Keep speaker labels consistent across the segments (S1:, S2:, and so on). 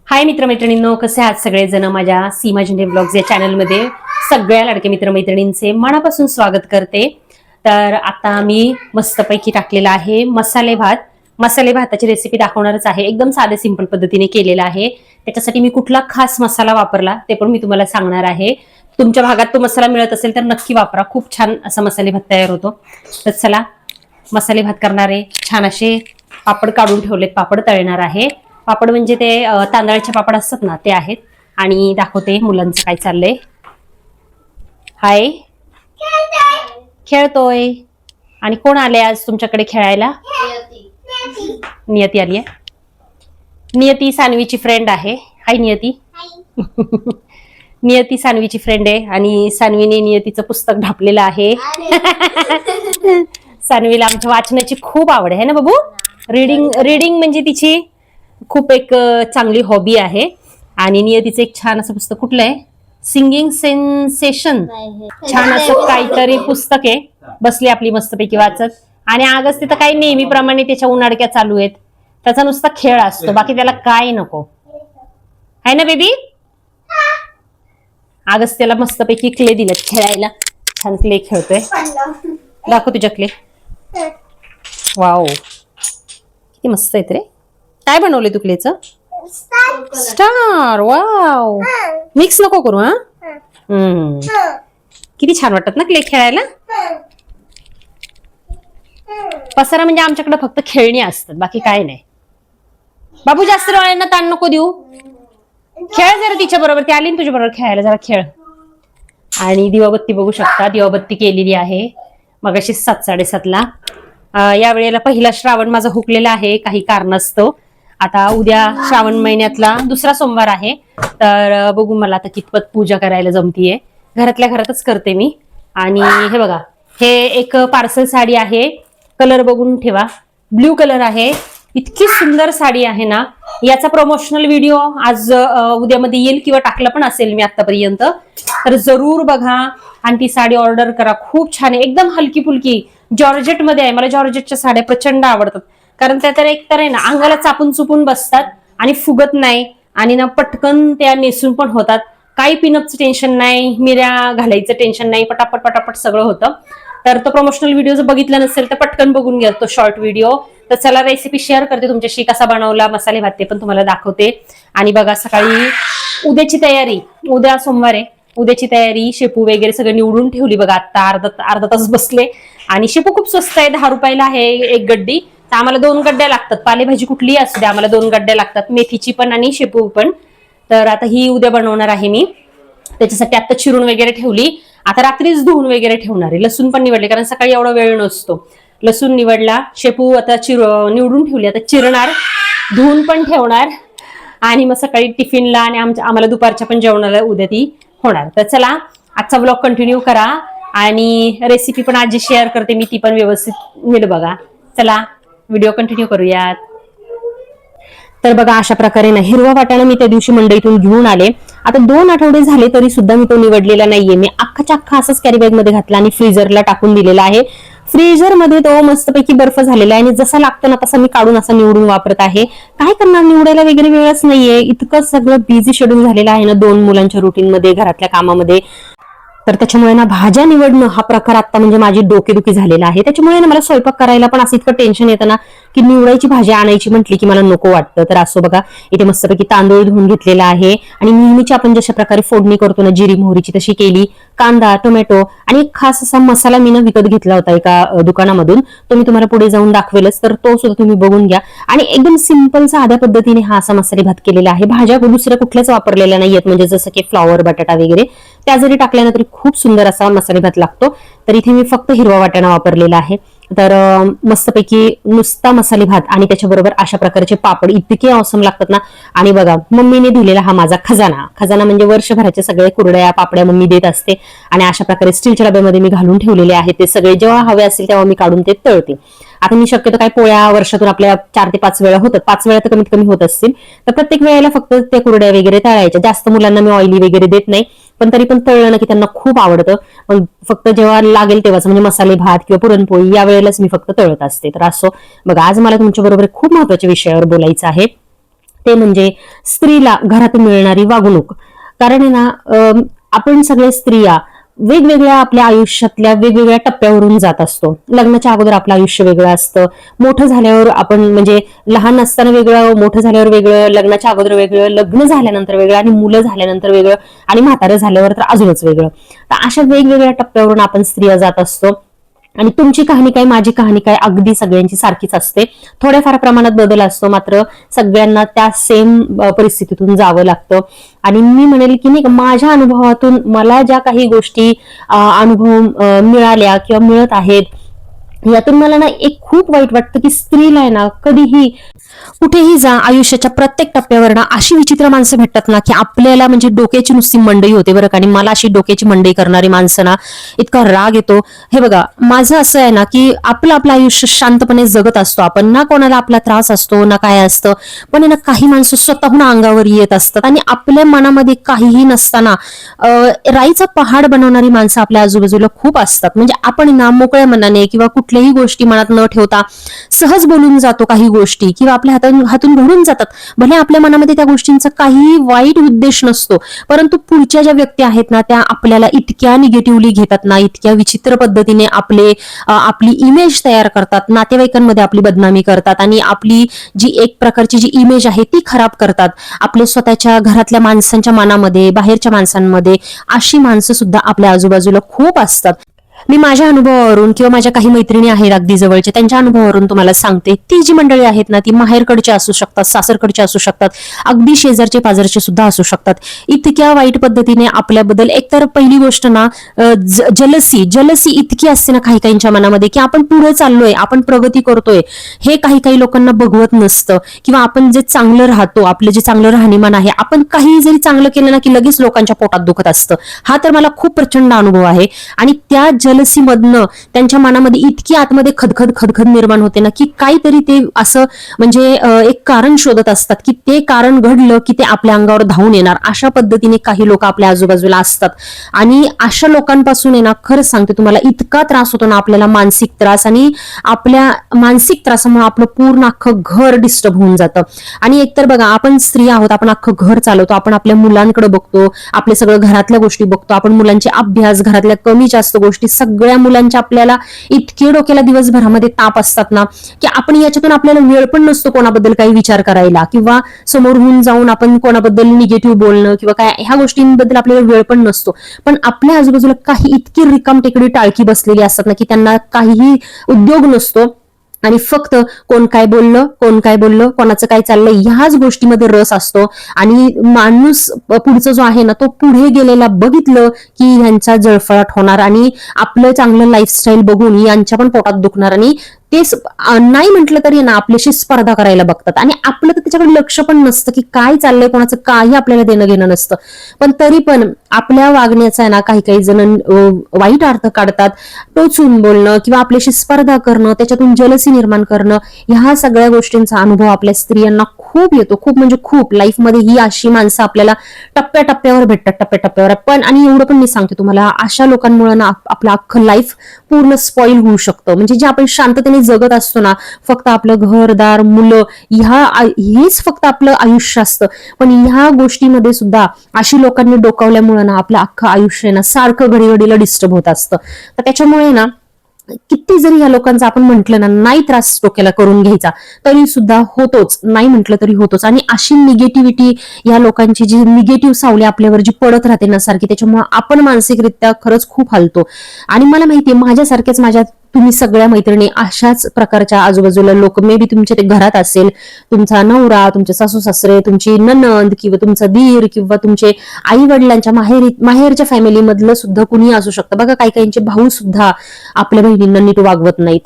S1: हाय मित्रमैत्रिणींनो, कसे आहात सगळेजण? माझ्या सीमा झेंडे ब्लॉग्स या चॅनलमध्ये सगळ्या लाडके मित्रमैत्रिणींचे मनापासून स्वागत करते. तर आता मी मस्तपैकी टाकलेला आहे मसाले भात. मसाले भाताची रेसिपी दाखवणारच आहे. एकदम साधे सिंपल पद्धतीने केलेला आहे. त्याच्यासाठी मी कुठला खास मसाला वापरला ते पण मी तुम्हाला सांगणार आहे. तुमच्या भागात तो मसाला मिळत असेल तर नक्की वापरा. खूप छान असा मसाले भात तयार होतो. तर चला, मसाले भात करणारे छान असे पापड काढून ठेवलेत. पापड तळणार आहे. पापड म्हणजे ते तांदळाचे पापड असतात ना, ते आहेत. आणि दाखवते मुलांचं काय चाललंय. हाय, खेळतोय. आणि कोण आले आज तुमच्याकडे खेळायला? नियती आली आहे. नियती सानवीची फ्रेंड आहे. हाय नियती. नियती सानवीची फ्रेंड आहे आणि सानवीने नियतीचं पुस्तक ढापलेलं आहे. सानवीला आमच्या वाचनाची खूप आवड आहे ना बाबू. रीडिंग म्हणजे तिची खूप एक चांगली हॉबी आहे. आणि नियतीचं एक छान असं पुस्तक कुठलं आहे? सिंगिंग सेन्सेशन, छान असं काहीतरी पुस्तक आहे. बसली आपली मस्तपैकी वाचत. आणि आगच तिथं काही नेहमीप्रमाणे त्याच्या उन्हाळक्या चालू आहेत. त्याचा नुसता खेळ असतो, बाकी त्याला काय नको आहे ना बेबी. आगच त्याला मस्तपैकी क्ले दिलेत खेळायला. छान क्ले खेळतोय. दाखव तुझ्या क्ले. वाव, किती मस्त आहेत रे. काय बनवले तू क्लेचं? स्टार. वाव, मिक्स नको करू. हा, किती छान वाटत ना क्ले खेळायला. पसारा म्हणजे आमच्याकडे फक्त खेळणी असतात, बाकी काय नाही. बाबू जास्त डोळ्यांना ताण नको देऊ. खेळ जरा तिच्या बरोबर. ती आली ना तुझ्या बरोबर खेळायला, जरा खेळ. आणि दिवाबत्ती बघू शकता. दिवाबत्ती केलेली आहे मगाशी 7:30ला. या वेळेला पहिला श्रावण माझा हुकलेला आहे काही कारणास्तव. आता उद्या श्रावण महिन्यातला दुसरा सोमवार आहे. तर बघू मला आता कितपत पूजा करायला जमतीये. घरातल्या घरातच करते मी. आणि हे बघा, हे एक पार्सल साडी आहे. कलर बघून ठेवा, ब्ल्यू कलर आहे. इतकी सुंदर साडी आहे ना. याचा प्रमोशनल व्हिडिओ आज उद्यामध्ये येईल किंवा टाकला पण असेल मी आतापर्यंत. तर जरूर बघा आणि ती साडी ऑर्डर करा. खूप छान आहे, एकदम हलकी फुलकी जॉर्जेट मध्ये आहे. मला जॉर्जेटच्या साड्या प्रचंड आवडतात, कारण त्या तर एकतर आहे ना अंगाला चापून चुपून बसतात आणि फुगत नाही. आणि ना पटकन त्या नेसून पण होतात. काही पिनअपचं टेन्शन नाही, मिऱ्या घालायचं टेन्शन नाही. पटापट पटापट सगळं होतं. तर तो प्रमोशनल व्हिडिओ जर बघितला नसेल तर पटकन बघून घ्या तो शॉर्ट व्हिडिओ. तर चला, रेसिपी शेअर करते तुमच्याशी. कसा बनवला मसाले भात ते पण तुम्हाला दाखवते. आणि बघा, सकाळी उद्याची तयारी. उद्या सोमवार आहे. उद्याची तयारी, शेपू वगैरे सगळं निवडून ठेवली बघा. आता अर्धा तास बसले. आणि शेपू खूप स्वस्त आहे, 10 रुपयाला आहे एक गड्डी. तर आम्हाला 2 गड्ड्या लागतात. पालेभाजी कुठलीही असू द्या, आम्हाला 2 गड्ड्या लागतात, मेथीची पण आणि शेपू पण. तर आता ही उद्या बनवणार आहे मी. त्याच्यासाठी आता चिरून वगैरे ठेवली. आता रात्रीच धुवून वगैरे ठेवणार आहे. लसूण पण निवडले, कारण सकाळी एवढा वेळ नसतो. लसूण निवडला, शेपू आता निवडून ठेवली. आता चिरणार, धुवून पण ठेवणार. आणि मग सकाळी टिफिनला आणि आम्हाला दुपारच्या पण जेवणाला उद्या ती होणार. तर चला, आजचा ब्लॉग कंटिन्यू करा. आणि रेसिपी पण आज शेअर करते मी, ती पण व्यवस्थित नीट बघा. चला, व्हिडिओ कंटिन्यू करूयात. तर बघा, अशा प्रकारे ना हिरवा वाटाणा मी त्या दिवशी मंडईतून घेऊन आले. आता 2 आठवडे झाले तरी सुद्धा मी तो निवडलेला नाहीये. मी अख्खाच्या अख्खा असंच कॅरी बॅग मध्ये घातला आणि फ्रीजरला टाकून दिलेला आहे. फ्रीजर मध्ये तो मस्तपैकी बर्फ झालेला आहे आणि जसा लागतो ना तसा मी काढून असा निवडून वापरत आहे. काय करणार, निवडायला वगैरे वेळच नाहीये. इतकं सगळं बिझी शेड्यूल झालेलं आहे ना 2 मुलांच्या रुटीन मध्ये, घरातल्या कामामध्ये. तर त्याच्यामुळे ना भाज्या निवडणं हा प्रकार आता म्हणजे माझी डोकेदुखी झालेला आहे. त्याच्यामुळे ना मला स्वयंपाक करायला पण असं इतकं टेन्शन येतं ना की निवडायची भाजी आणायची म्हटली की मला नको वाटतं. तर असं बघा, इथे मस्तपैकी तांदूळ धुवून घेतलेला आहे. आणि नेहमीची आपण जशा प्रकारे फोडणी करतो ना जिरी मोहरीची, तशी केली. कांदा, टोमॅटो आणि एक खास असा मसाला मी ना विकत घेतला होता एका दुकानामधून. तो मी तुम्हाला पुढे जाऊन दाखवेलच, तर तो सुद्धा तुम्ही बघून घ्या. आणि एकदम सिंपल साध्या पद्धतीने हा असा मसाले भात केलेला आहे. भाज्या दुसऱ्या कुठल्याच वापरलेल्या नाहीयेत, म्हणजे जसं की फ्लॉवर, बटाटा वगैरे त्या जरी टाकल्या ना तरी खूप सुंदर असा मसाले भात लागतो. तर इथे मी फक्त हिरवा वाटाणा वापरलेला आहे. तर मस्तपैकी नुसता मसाले भात आणि त्याच्याबरोबर अशा प्रकारचे पापड इतके ऑसम लागतात ना. आणि बघा, मम्मीने दिलेला हा माझा खजाना म्हणजे वर्षभराचे सगळे कुरड्या पापड्या मम्मी देत असते. आणि अशा प्रकारे स्टीलच्या डब्यामध्ये मी घालून ठेवलेले आहे. ते सगळे जेव्हा हवे असेल तेव्हा मी काढून ते तळते. आता मी शक्यतो काय पोळ्या वर्षातून आपल्या 4 ते 5 वेळा होतात, 5 वेळा तर कमीत कमी होत असतील. तर प्रत्येक वेळेला फक्त त्या कुरड्या वगैरे तळायच्या. जास्त मुलांना मी ऑइली वगैरे देत नाही, पण तरी पण तळलं ना की त्यांना खूप आवडतं. मग फक्त जेव्हा लागेल तेव्हाच, म्हणजे मसाले भात किंवा पुरणपोळी या वेळेलाच मी फक्त तळत असते. तर असो बघा, आज मला तुमच्या बरोबर खूप महत्त्वाच्या विषयावर बोलायचं आहे. ते म्हणजे स्त्रीला घरात मिळणारी वागणूक. कारण आहे ना, आपण सगळे स्त्रिया वेगवेगळ्या आपल्या आयुष्यातल्या वेगवेगळ्या टप्प्यावरून जात असतो. लग्नाच्या अगोदर आपलं आयुष्य वेगळं असतं, मोठं झाल्यावर आपण म्हणजे लहान असताना वेगळं, मोठं झाल्यावर वेगळं, लग्नाच्या अगोदर वेगळं, लग्न झाल्यानंतर वेगळं आणि मुलं झाल्यानंतर वेगळं आणि म्हातारं झाल्यावर तर अजूनच वेगळं. तर अशा वेगवेगळ्या टप्प्यावरून आपण स्त्रिया जात असतो. आणि तुमची कहाणी काय, माझी कहाणी काय, अगदी सगळ्यांची सारखीच असते. थोड्याफार प्रमाणात बदल असतो, मात्र सगळ्यांना त्या सेम परिस्थितीतून जावं लागतं. आणि मी म्हणेल की नाही, माझ्या अनुभवातून मला ज्या काही गोष्टी अनुभव मिळाल्या किंवा मिळत आहेत, यातून मला ना एक खूप वाईट वाटतं की स्त्रीला आहे ना, कधीही कुठेही जा, आयुष्याच्या प्रत्येक टप्प्यावर ना अशी विचित्र माणसं भेटतात ना, की आपल्याला म्हणजे डोक्याची नुसती मंडई होते बरं का. आणि मला अशी डोक्याची मंडई करणारी माणसं ना इतका राग येतो. हे बघा, माझं असं आहे ना की आपलं आपलं आयुष्य शांतपणे जगत असतो आपण, ना कोणाला आपला त्रास असतो ना काय असतं. पण आहे ना, काही माणसं स्वतःहून अंगावर येत असतात आणि आपल्या मनामध्ये काहीही नसताना राईचा पहाड बनवणारी माणसं आपल्या आजूबाजूला खूप असतात. म्हणजे आपण ना मोकळ्या मनाने किंवा कुठल्याही गोष्टी मनात न ठेवता सहज बोलून जातो काही गोष्टी, किंवा आपल्या हातून घडून जातात. भले आपल्या मनामध्ये त्या गोष्टींचा काही वाईट उद्देश नसतो, परंतु पुढच्या ज्या व्यक्ती आहेत ना, त्या आपल्याला इतक्या निगेटिव्हली घेतात ना, इतक्या विचित्र पद्धतीने आपली इमेज तयार करतात, नातेवाईकांमध्ये आपली बदनामी करतात आणि आपली जी एक प्रकारची जी इमेज आहे ती खराब करतात. आपल्या स्वतःच्या घरातल्या माणसांच्या मनामध्ये, बाहेरच्या माणसांमध्ये अशी माणसं सुद्धा आपल्या आजूबाजूला खूप असतात. मी माझ्या अनुभवावरून किंवा माझ्या काही मैत्रिणी आहेत अगदी जवळच्या, त्यांच्या अनुभवावरून तुम्हाला सांगते. ती जी मंडळी आहेत ना, ती माहेरकडचे असू शकतात, सासरकडचे असू शकतात, अगदी शेजारचे पाजारचे सुद्धा असू शकतात. इतक्या वाईट पद्धतीने आपल्याबद्दल, एकतर पहिली गोष्ट ना, जलसी इतकी असते ना काही काहींच्या मनामध्ये, की आपण पुढे चाललोय, आपण प्रगती करतोय, हे काही काही लोकांना बघवत नसतं. किंवा आपण जे चांगलं राहतो, आपलं जे चांगलं राहणीमान आहे, आपण काही जरी चांगलं केलं ना की लगेच लोकांच्या पोटात दुखत असतं. हा तर मला खूप प्रचंड अनुभव आहे. आणि त्या जलसीमधनं त्यांच्या मनामध्ये इतकी आतमध्ये खदखद निर्माण होते ना, की काहीतरी ते असं म्हणजे एक कारण शोधत असतात, की ते कारण घडलं की ते आपल्या अंगावर धावून येणार. अशा पद्धतीने काही लोक आपल्या आजूबाजूला असतात. आणि अशा लोकांपासून आहे ना, खरंच सांगते तुम्हाला, इतका त्रास होतो ना आपल्याला, मानसिक त्रास. आणि आपल्या मानसिक त्रासामुळे आपलं पूर्ण अख्खं घर डिस्टर्ब होऊन जातं. आणि एकतर बघा, आपण स्त्री आहोत, आपण अख्खं घर चालवतो, आपण आपल्या मुलांकडे बघतो, आपले सगळं घरातल्या गोष्टी बघतो, आपण मुलांचे अभ्यास, घरातल्या कमी जास्त गोष्टी, सगळ्या मुलांच्या आपल्याला इतके डोक्याला दिवसभरामध्ये ताप असतात ना, की आपण याच्यातून आपल्याला वेळ पण नसतो कोणाबद्दल काही विचार करायला, किंवा समोर होऊन जाऊन आपण कोणाबद्दल निगेटिव्ह बोलणं किंवा काय, ह्या गोष्टींबद्दल आपल्याला वेळ पण नसतो. पण आपल्या आजूबाजूला काही इतकी रिकाम टेकडी टाळकी बसलेली असतात ना, की त्यांना काहीही उद्योग नसतो आणि फक्त कोण काय बोललं, कोणाचं काय चाललंय, ह्याच गोष्टीमध्ये रस असतो. आणि माणूस पुढचा जो आहे ना, तो पुढे गेलेला बघितलं की ह्यांचा जळफळाट होणार आणि आपलं चांगलं लाईफस्टाईल बघून यांच्या पण पोटात दुखणार. आणि ते नाही म्हटलं तरी ना आपल्याशी स्पर्धा करायला बघतात. आणि आपलं तर त्याच्याकडे लक्ष पण नसतं की काय चाललंय, कोणाचं काही आपल्याला देणं घेणं नसतं. पण तरी पण आपल्या वागण्याचा आहे ना, काही काही जण वाईट अर्थ काढतात. टोचून बोलणं किंवा आपल्याशी स्पर्धा करणं, त्याच्यातून जलसी निर्माण करणं, ह्या सगळ्या गोष्टींचा अनुभव आपल्या स्त्रियांना खूप येतो. खूप म्हणजे खूप. लाईफमध्ये ही अशी माणसं आपल्याला टप्प्याटप्प्यावर भेटतात, टप्प्याटप्प्यावर. पण आणि एवढं पण मी सांगते तुम्हाला, अशा लोकांमुळे ना आपलं अख्खं लाईफ पूर्ण स्पॉइल होऊ शकतं. म्हणजे जे आपण शांततेने जगत असतो ना, फक्त आपलं घरदार, मुलं, हेच फक्त आपलं आयुष्य असतं. पण ह्या गोष्टीमध्ये सुद्धा अशी लोकांनी डोकावल्यामुळे ना आपलं अख्खं आयुष्य ना सारखं घडीघडीला डिस्टर्ब होत असतं. तर त्याच्यामुळे ना, किती जरी या लोकांचा आपण म्हटलं ना, नाही त्रास डोक्याला करून घ्यायचा, तरी सुद्धा होतोच, नाही म्हटलं तरी होतोच. आणि अशी निगेटिव्हिटी, या लोकांची जी निगेटिव्ह सावली आपल्यावर जी पडत राहते ना सारखी, त्याच्यामुळे आपण मानसिकरित्या खरंच खूप हलतो. आणि मला माहितीये, माझ्यासारखेच तुम्ही सगळ्या मैत्रिणी अशाच प्रकारच्या आजूबाजूला लोक, मे बी तुमच्या ते घरात असेल, तुमचा नवरा, तुमचे सासू सासरे, तुमची ननंद किंवा तुमचा दीर किंवा तुमचे आई वडिलांच्या माहेरच्या फॅमिली मधलं सुद्धा कुणी असू शकतं. बघा, काही काहींचे भाऊ सुद्धा आपल्या बहिणींना नीट वागवत नाहीत.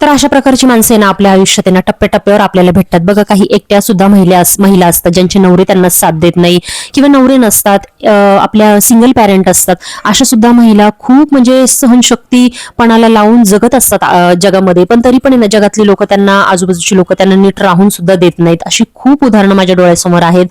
S1: तर अशा प्रकारची माणसं ना आपल्या आयुष्यात ना टप्प्याटप्प्यावर आपल्याला भेटतात. बघा, काही एकट्या सुद्धा महिला असतात ज्यांचे नवरे त्यांना साथ देत नाही किंवा नवरे नसतात, आपल्या सिंगल पॅरेंट असतात. अशा सुद्धा महिला खूप म्हणजे सहनशक्तीपणाला लावून जगत असतात जगामध्ये. पण तरी पण ना, जगातली लोक त्यांना, आजूबाजूची लोक त्यांना नीट राहून सुद्धा देत नाहीत. अशी खूप उदाहरणं माझ्या डोळ्यासमोर आहेत.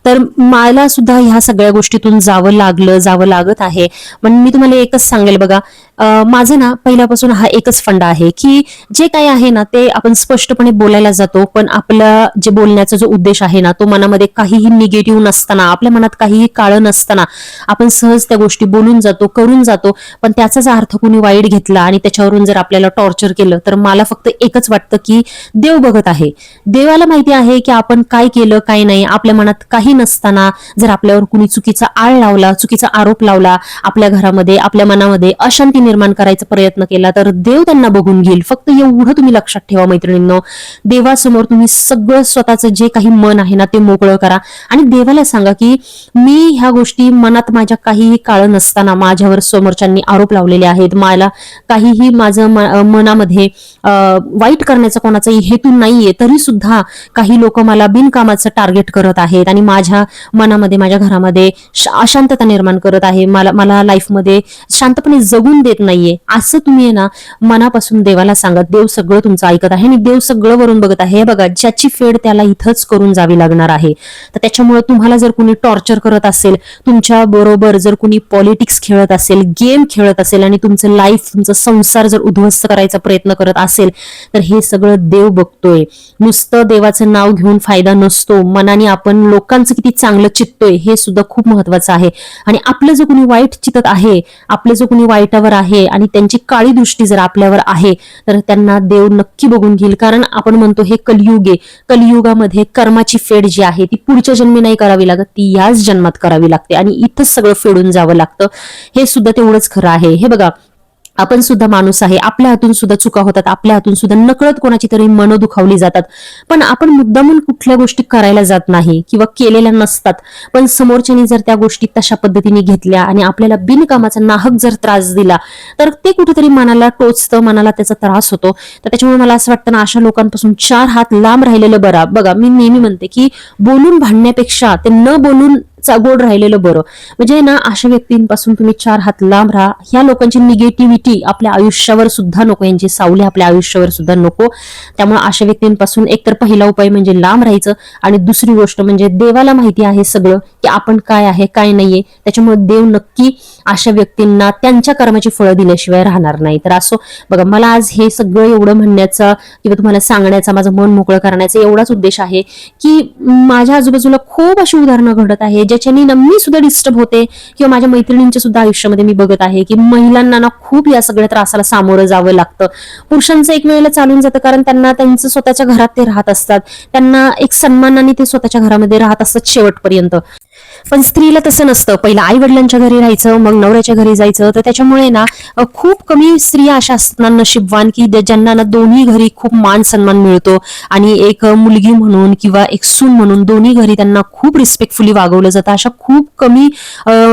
S1: तर मला सुद्धा ह्या सगळ्या गोष्टीतून जावं लागत आहे. पण मी तुम्हाला एकच सांगेल, बघा,
S2: माझं ना पहिल्यापासून हा एकच फंडा आहे की जे काही आहे ना ते आपण स्पष्टपणे बोलायला जातो, पण आपला जे बोलण्याचा जो उद्देश आहे ना तो मनामध्ये काहीही निगेटिव्ह नसताना, आपल्या मनात काहीही काळं नसताना आपण सहज त्या गोष्टी बोलून जातो, करून जातो. पण त्याचाच अर्थ कुणी वाईट घेतला आणि त्याच्यावरून जर आपल्याला टॉर्चर केलं तर मला फक्त एकच वाटतं की देव बघत आहे. देवाला माहिती आहे की आपण काय केलं काय नाही. आपल्या मनात काही नसताना जर आपल्यावर कुणी चुकीचा आळ लावला, चुकीचा आरोप लावला, आपल्या घरामध्ये आपल्या मनामध्ये अशांती निर्माण करायचा प्रयत्न केला तर देव त्यांना बघून घेईल. फक्त एवढं तुम्ही लक्षात ठेवा मैत्रिणींनो. देवासमोर तुम्ही सगळं स्वतःचं जे काही मन आहे ना ते मोकळं करा आणि देवाला सांगा की मी ह्या गोष्टी मनात माझ्या काहीही काळं नसताना माझ्यावर समोरच्यांनी आरोप लावलेले आहेत, मला काहीही माझं मनामध्ये वाईट करण्याचा कोणाचाही हेतू नाहीये, तरी सुद्धा काही लोक मला बिनकामाचं टार्गेट करत आहेत आणि माझ्या मनामध्ये माझ्या घरामध्ये अशांतता निर्माण करत आहे, मला लाईफमध्ये शांतपणे जगून देत नाहीये. असं तुम्ही ना मनापासून देवाला सांगा. देव सगळं तुमचं ऐकत आहे आणि देव सगळं वरून बघत आहे. हे बघा, ज्याची फेड त्याला इथंच करून जावी लागणार आहे. तर त्याच्यामुळे तुम्हाला जर कुणी टॉर्चर करत असेल, तुमच्या बरोबर जर कुणी पॉलिटिक्स खेळत असेल, गेम खेळत असेल आणि तुमचं लाईफ, तुमचा संसार जर उद्ध्वस्त करायचा प्रयत्न करत असेल तर हे सगळं देव बघतोय. नुसतं देवाचं नाव घेऊन फायदा नसतो. मनाने आपण लोकांचं किती चांगलं चित्तोय हे सुद्धा खूप महत्वाचं आहे. आणि आपलं जो कुणी वाईट चितत आहे, आपलं जो कुणी वाईटावर आहे आणि त्यांची काळी दृष्टी जर आपल्यावर आहे तर त्यांना देव नक्की बघून घेईल. कारण आपण म्हणतो हे कलियुग आहे. कलियुगामध्ये कर्माची फेड जी आहे ती पुढच्या जन्मी नाही करावी लागत, ती याच जन्मात करावी लागते आणि इथंच सगळं फेडून जावं लागतं. हे सुद्धा तेवढंच खरं आहे. हे बघा, आपण सुद्धा माणूस आहे, आपल्या हातून सुद्धा चुका होतात, आपल्या हातून सुद्धा नकळत कोणाची तरी मनं दुखावली जातात. पण आपण मुद्दामून कुठल्या गोष्टी करायला जात नाही किंवा केलेल्या नसतात. पण समोरच्यानी जर त्या गोष्टी तशा पद्धतीने घेतल्या आणि आपल्याला बिनकामाचा नाहक जर त्रास दिला तर ते कुठेतरी मनाला टोचतं, मनाला त्याचा त्रास होतो. तर त्याच्यामुळे मला असं वाटतं ना, अशा लोकांपासून 4 हात लांब राहिलेलं बरं. बघा, मी नेहमी म्हणते की बोलून भांडण्यापेक्षा ते न बोलून गोड राहिलेलं बरं. म्हणजे ना, अशा व्यक्तींपासून तुम्ही 4 हात लांब राहा. ह्या लोकांची निगेटिव्हिटी आपल्या आयुष्यावर सुद्धा नको, यांची सावली आपल्या आयुष्यावर सुद्धा नको. त्यामुळे अशा व्यक्तींपासून एकतर पहिला उपाय म्हणजे लांब राहायचं आणि दुसरी गोष्ट म्हणजे देवाला माहिती आहे सगळं की आपण काय आहे काय नाहीये. त्याच्यामुळे देव नक्की अशा व्यक्तींना त्यांच्या कर्माची फळं दिल्याशिवाय राहणार नाही. तर असो बघा, मला आज हे सगळं एवढं म्हणण्याचा किंवा तुम्हाला सांगण्याचा, माझं मन मोकळं करण्याचा एवढाच उद्देश आहे की माझ्या आजूबाजूला खूप अशी उदाहरणं घडत आहे ज्याच्यानी ना मी सुद्धा डिस्टर्ब होते किंवा माझ्या मैत्रिणींच्या सुद्धा आयुष्यामध्ये मी बघत आहे की महिलांना ना खूप या सगळ्या त्रासाला सामोरं जावं लागतं. पुरुषांचं एक वेळेला चालून जातं कारण त्यांना त्यांचं स्वतःच्या घरात ते राहत असतात, त्यांना एक सन्मानाने ते स्वतःच्या घरामध्ये राहत असतात शेवटपर्यंत. पण स्त्रीला तसं नसतं. पहिला आई वडिलांच्या घरी राहायचं, मग नवऱ्याच्या घरी जायचं. तर त्याच्यामुळे ना खूप कमी स्त्रिया अशा असतात ना नशीबवान की ज्यांना ना दोन्ही घरी खूप मान सन्मान मिळतो आणि एक मुलगी म्हणून किंवा एक सून म्हणून दोन्ही घरी त्यांना खूप रिस्पेक्टफुली वागवलं जातं. अशा खूप कमी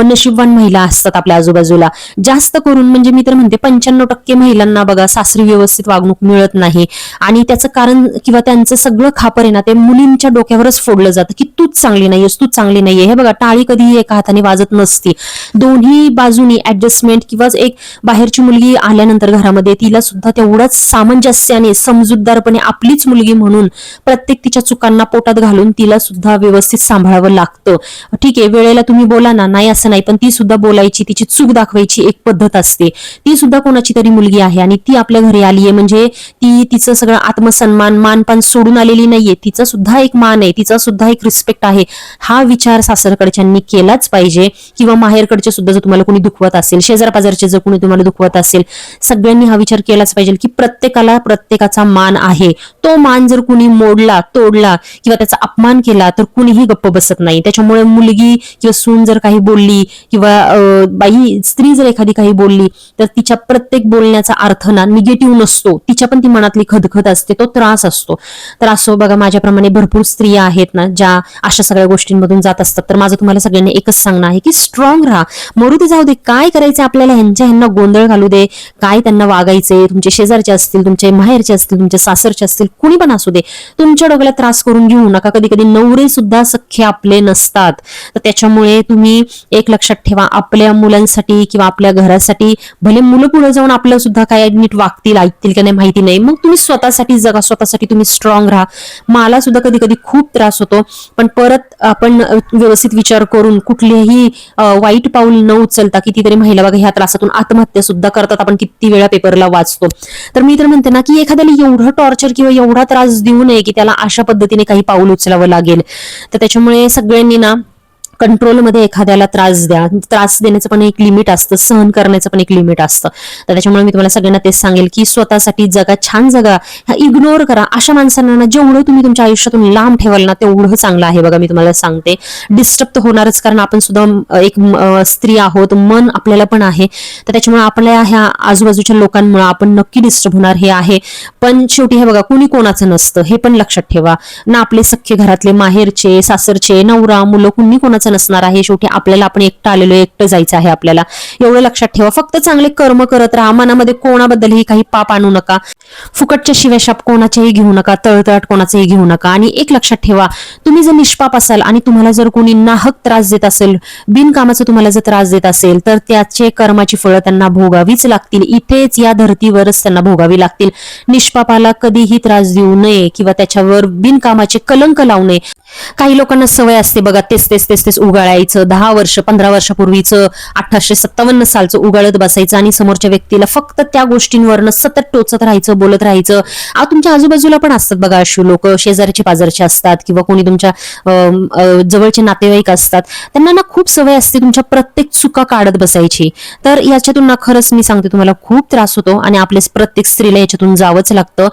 S2: नशीबवान महिला असतात आपल्या आजूबाजूला. जास्त करून म्हणजे मी तर म्हणते 95% महिलांना बघा सासरी व्यवस्थित वागणूक मिळत नाही आणि त्याचं कारण किंवा त्यांचं सगळं खापर आहे ना ते मुलींच्या डोक्यावरच फोडलं जातं की तूच चांगली नाहीयेस, तूच चांगली नाहीये. हे बघा, टाळी कधीही एका हाताने वाजत नसती. दोन्ही बाजूनी ऍडजस्टमेंट किंवा एक बाहेरची मुलगी आल्यानंतर घरामध्ये तिला सुद्धा तेवढाच सामंजस्याने, समजूतदारपणे आपलीच मुलगी म्हणून प्रत्येक तिच्या चुकांना पोटात घालून तिला सुद्धा व्यवस्थित सांभाळावं लागतं. ठीक आहे, वेळेला तुम्ही बोला ना, नाही असं नाही, पण ती सुद्धा बोलायची, तिची चूक दाखवायची एक पद्धत असते. ती सुद्धा कोणाची तरी मुलगी आहे आणि ती आपल्या घरी आली आहे म्हणजे ती तिचं सगळं आत्मसन्मान, मानपान सोडून आलेली नाहीये. तिचा सुद्धा एक मान आहे, तिचा सुद्धा एक रिस्पेक्ट आहे. हा विचार सासरकडच्यांनी केलाच पाहिजे किंवा माहेरकडचे सुद्धा जर तुम्हाला कोणी दुखवत असेल, शेजार पाजारचे जर कोणी तुम्हाला दुखवत असेल, सगळ्यांनी हा विचार केलाच पाहिजे की प्रत्येकाला प्रत्येकाचा मान आहे. तो मान जर कुणी मोडला, तोडला किंवा त्याचा अपमान केला तर कुणीही गप्प बसत नाही. त्याच्यामुळे मुलगी किंवा सून जर काही बोलली किंवा बाई स्त्री जर एखादी काही बोलली तर तिच्या प्रत्येक बोलण्याचा अर्थ ना निगेटिव्ह नसतो, तिच्या पण ती मनातली खदखद असते, तो त्रास असतो. तर असो बघा, माझ्याप्रमाणे भरपूर स्त्रिया आहेत ना ज्या अशा सगळ्या गोष्टींमधून जात असतात. तर माझं तुम्हाला सगळ्यांनी एकच सांगणं आहे की स्ट्रॉंग राहा. मरू दे, जाऊ दे, काय करायचं आपल्याला, ह्यांना गोंधळ घालू दे, काय त्यांना वागायचे, तुमचे शेजारचे असतील, तुमचे माहेरचे असतील, तुमचे सासरचे असतील, कुणी पण असू दे, तुमच्या डोक्याला त्रास करून घेऊ नका. कधी कधी नवरे सुद्धा सख्खे आपले नसतात. तर त्याच्यामुळे तुम्ही एक लक्षात ठेवा, आपल्या मुलांसाठी किंवा आपल्या घरासाठी भले मुलं पुढे जाऊन आपलं सुद्धा काय नीट वागतील, ऐकतील की नाही माहिती नाही, मग तुम्ही स्वतःसाठी जगा, स्वतःसाठी तुम्ही स्ट्रॉंग राहा. मला सुद्धा कधी कधी खूप त्रास होतो, पण परत आपण व्यवस्थित व्यवस्थित विचार करून कुठलेही वाईट पाऊल न उचलता कितीतरी महिला बघा ह्या त्रासातून आत्महत्या सुद्धा करतात. आपण किती वेळा पेपरला वाचतो. तर मी तर म्हणते ना की एखाद्याला एवढं टॉर्चर किंवा एवढा त्रास देऊ नये की त्याला अशा पद्धतीने काही पाऊल उचलावं लागेल. तर त्याच्यामुळे सगळ्यांनी ना कंट्रोलमध्ये एखाद्याला त्रास द्या. त्रास देण्याचं पण एक लिमिट असतं, सहन करण्याचं पण एक लिमिट असतं. तर त्याच्यामुळे मी तुम्हाला सगळ्यांना तेच सांगेल की स्वतःसाठी जगा, छान जगा, इग्नोर करा. अशा माणसांना ना जेवढं तुम्ही तुमच्या आयुष्यातून लांब ठेवाल ना तेवढं चांगलं आहे. बघा मी तुम्हाला सांगते, डिस्टर्ब तर होणारच, कारण आपण सुद्धा एक स्त्री आहोत, मन आपल्याला पण आहे. तर त्याच्यामुळे आपल्या ह्या आजूबाजूच्या लोकांमुळे आपण नक्की डिस्टर्ब होणार हे आहे. पण शेवटी हे बघा कुणी कोणाचं नसतं, हे पण लक्षात ठेवा ना. आपले सख्खे घरातले, माहेरचे, सासरचे, नवरा, मुलं कुणी कोणाचं नसणार आहे. शेवटी आपल्याला आपण एकटं आलेलो, एकटं जायचं आहे आपल्याला, एवढं लक्षात ठेवा. फक्त चांगले कर्म करत राहा. मनामध्ये कोणाबद्दलही काही पाप आणू नका. फुकटच्या शिव्याशाप कोणाच्याही घेऊ नका, तळतळाट कोणाचंही घेऊ नका. आणि एक लक्षात ठेवा, तुम्ही जर निष्पाप असाल आणि तुम्हाला जर कोणी नाहक त्रास देत असेल, बिनकामाचा तुम्हाला जर त्रास देत असेल, तर त्याचे कर्माची फळं त्यांना भोगावीच लागतील. इथेच या धर्तीवरच त्यांना भोगावी लागतील. निष्पापाला कधीही त्रास देऊ नये किंवा त्याच्यावर बिनकामाचे कलंक लावू नये. काही लोकांना सवय असते बघा, तेच तेच तेच तेच उगाळायचं. 10 वर्ष 15 वर्षापूर्वीचं 1857 सालचं उगाळत बसायचं आणि समोरच्या व्यक्तीला फक्त त्या गोष्टींवरनं सतत टोचत राहायचं, बोलत राहायचं. तुमच्या आजूबाजूला पण असतात बघा अशी लोक, शेजारचे पाजारचे असतात किंवा कोणी तुमच्या जवळचे नातेवाईक असतात. त्यांना ना खूप सवय असते तुमच्या प्रत्येक चुका काढत बसायची. तर याच्यातून ना खरंच मी सांगते तुम्हाला खूप त्रास होतो आणि आपल्या प्रत्येक स्त्रीला याच्यातून जावंच लागतं.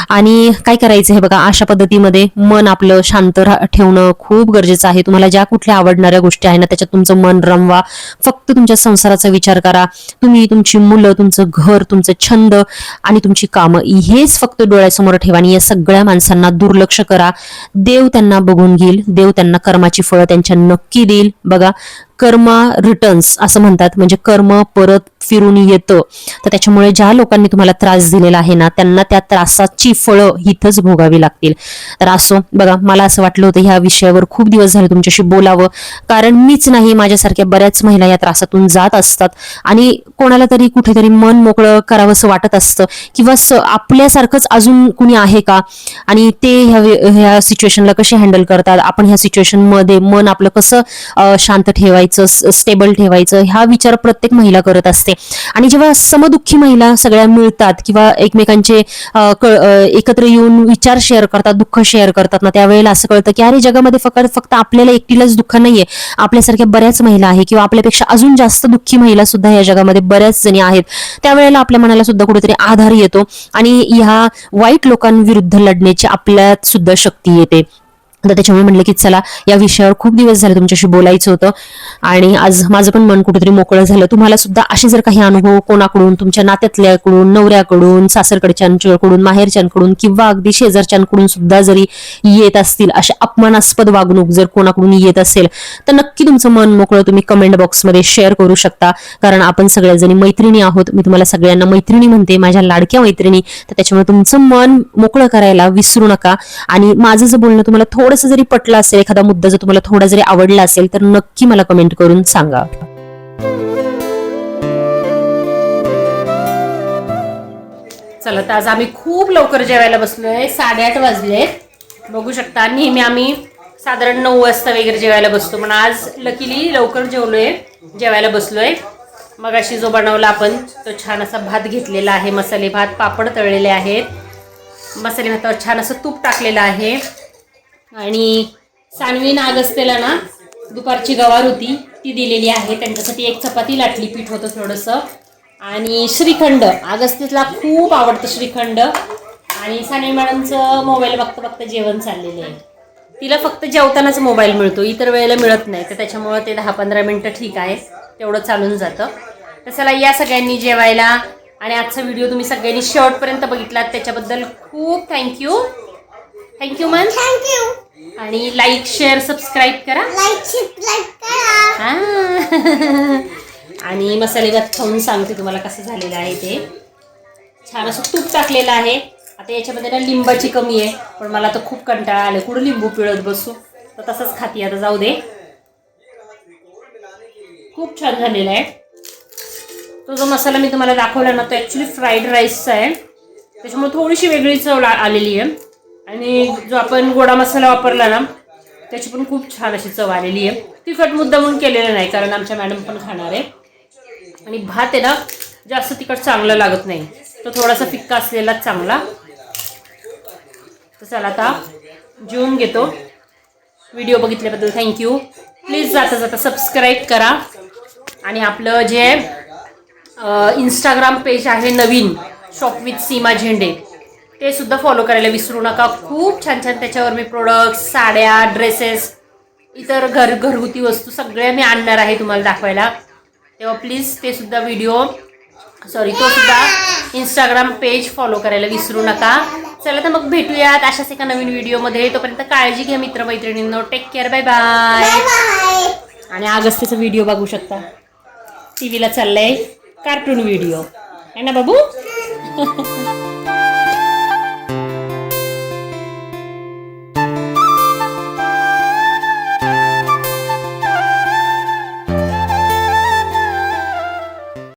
S2: आणि काय करायचं हे बघा, अशा पद्धतीमध्ये मन आपलं शांत ठेवणं खूप गरजेचं आहे. तुम्हाला ज्या कुठल्या आवडणाऱ्या गोष्टी आहे ना त्याच्यात तुमचं मन रमवा. फक्त तुमच्या संसाराचा विचार करा. तुम्ही, तुमची मुलं, तुमचं घर, तुमचं छंद आणि तुमची कामं हेच फक्त डोळ्यासमोर ठेवा आणि या सगळ्या माणसांना दुर्लक्ष करा. देव त्यांना बघून घेईल. देव त्यांना कर्माची फळं त्यांच्या नक्की देईल. बघा, कर्मा रिटर्न्स असं म्हणतात, म्हणजे कर्म परत फिरून येतं. तर त्याच्यामुळे ज्या लोकांनी तुम्हाला त्रास दिलेला आहे ना त्यांना त्या त्रासाची फळं इथंच भोगावी लागतील. तर असो बघा, मला असं वाटलं होतं ह्या विषयावर खूप दिवस झाले तुमच्याशी बोलावं, कारण मीच नाही, माझ्यासारख्या बऱ्याच महिला या त्रासातून जात असतात आणि कोणाला तरी कुठेतरी मन मोकळं करावंसं वाटत असतं किंवा आपल्यासारखंच अजून कुणी आहे का आणि ते ह्या सिच्युएशनला कसे हँडल करतात, आपण ह्या सिच्युएशन मध्ये मन आपलं कसं शांत ठेवायचं, स्टेबल ठेवायचं, हा विचार प्रत्येक महिला करत असते. आणि जेव्हा समदुःखी महिला सगळ्या मिळतात किंवा एकमेकांचे एकत्र येऊन विचार शेअर करतात, दुःख शेअर करतात ना, त्यावेळेला असं कळतं की अरे जगामध्ये फक्त आपल्याला एकटीलाच दुःख नाहीये, आपल्यासारख्या बऱ्याच महिला आहे किंवा आपल्यापेक्षा अजून जास्त दुःखी महिला सुद्धा या जगामध्ये बऱ्याच जणी आहेत. त्यावेळेला आपल्या मनाला सुद्धा कुठेतरी आधार येतो आणि ह्या वाईट लोकांविरुद्ध लढण्याची आपल्यात सुद्धा शक्ती येते. तर त्याच्यामुळे म्हणलं की चला या विषयावर खूप दिवस झाले तुमच्याशी बोलायचं होतं आणि आज माझं पण मन कुठेतरी मोकळं झालं. तुम्हाला सुद्धा असे जर काही अनुभव कोणाकडून, तुमच्या नात्यातल्याकडून, नवऱ्याकडून, सासरकडच्यांकडून, माहेरच्यांकडून किंवा अगदी शेजारच्यांकडून सुद्धा जरी येत असतील, अशा अपमानास्पद वागणूक जर कोणाकडून येत असेल तर नक्की तुमचं मन मोकळं तुम्ही कमेंट बॉक्समध्ये शेअर करू शकता. कारण आपण सगळ्याजणी मैत्रिणी आहोत. मी तुम्हाला सगळ्यांना मैत्रिणी म्हणते, माझ्या लाडक्या मैत्रिणी. तर त्याच्यामुळे तुमचं मन मोकळं करायला विसरू नका. आणि माझं जर बोलणं तुम्हाला थोडंसं जरी पटलं असेल, एखादा मुद्दा जर तुम्हाला थोडा जरी आवडला असेल तर नक्की मला कमेंट करून सांगा.
S1: चला, तर आज आम्ही खूप लवकर जेवायला बसलोय. 8:30 वाजले. बघू शकता, नेहमी आम्ही साधारण 9 वाजता वगैरे जेवायला बसतो, पण आज लकीली लवकर जेवायला बसलोय. मग अशी जो बनवला आपण तो छान असा भात घेतलेला आहे, मसाले भात, पापड तळलेले आहेत, मसाले भातावर छान असं तूप टाकलेलं आहे. आणि सानवी नागस्तेला ना दुपारची गवार होती ती दिलेली आहे, त्यांच्यासाठी एक चपाती लाटली, पीठ होतं थोडंसं. आणि श्रीखंड, अगस्तीला खूप आवडतं श्रीखंड. आणि सानवी मॅडमचं मोबाईल बघता जेवण चाललेलं आहे. तिला फक्त जेवतानाच मोबाईल मिळतो, इतर वेळेला मिळत नाही. तर त्याच्यामुळं ते 10-15 मिनटं ठीक आहे, तेवढं चालून जातं. तर चला या सगळ्यांनी जेवायला. आणि आजचा व्हिडिओ तुम्ही सगळ्यांनी शेवटपर्यंत बघितलात त्याच्याबद्दल खूप थँक्यू मन. थँक्यू. आणि लाईक, शेअर, सबस्क्राईब करा. आणि मसाले भात खाऊन सांगते तुम्हाला कसं झालेलं आहे ते. छान असं तूप टाकलेलं आहे. आता याच्यामध्ये ना लिंबाची कमी आहे, पण मला तर खूप कंटाळा आला, कुठं लिंबू पिळत बसू, तर तसंच खाती. आता जाऊ दे. खूप छान झालेला आहे. तो जो मसाला मी तुम्हाला दाखवला ना तो ॲक्च्युली फ्राईड राईसचा आहे, त्याच्यामुळे थोडीशी वेगळी चव आलेली आहे. आणि जो आपण गोडा मसाला वापरला ना त्याची पण खूप छान अशी चव आलेली आहे. तिखट मुद्दा म्हणून केलेलं नाही कारण आमच्या मॅडम पण खाणार आहे. आणि भात आहे ना जास्त तिखट चांगलं लागत नाही, तो थोडासा फिक्का असलेलाच चांगला. तर चला आता जेवून घेतो. Video बघितल्याबद्दल thank you. प्लीज जाता जाता सबस्क्राईब करा आणि आपलं जे इंस्टाग्राम पेज आहे नवीन शॉप विथ सीमा झेंडे ते सुद्धा फॉलो करायला विसरू नका. खूप छान छान त्याच्यावर मी प्रोडक्ट्स, साड्या, ड्रेसेस, इतर घरगुती वस्तू सगळ्या मी आणणार आहे तुम्हाला दाखवायला. तेव्हा प्लीज ते सुद्धा तो सुद्धा इंस्टाग्राम पेज फॉलो करायला विसरू नका. चला तर मग भेटूयात अशाच एका नवीन व्हिडिओमध्ये. तोपर्यंत काळजी घ्या मित्रमैत्रिणींनो. Take care. Bye bye. आणि अगस्त्यचा व्हिडिओ बघू शकता. टीव्हीला चाललाय कार्टून व्हिडिओ आहे ना बाबू.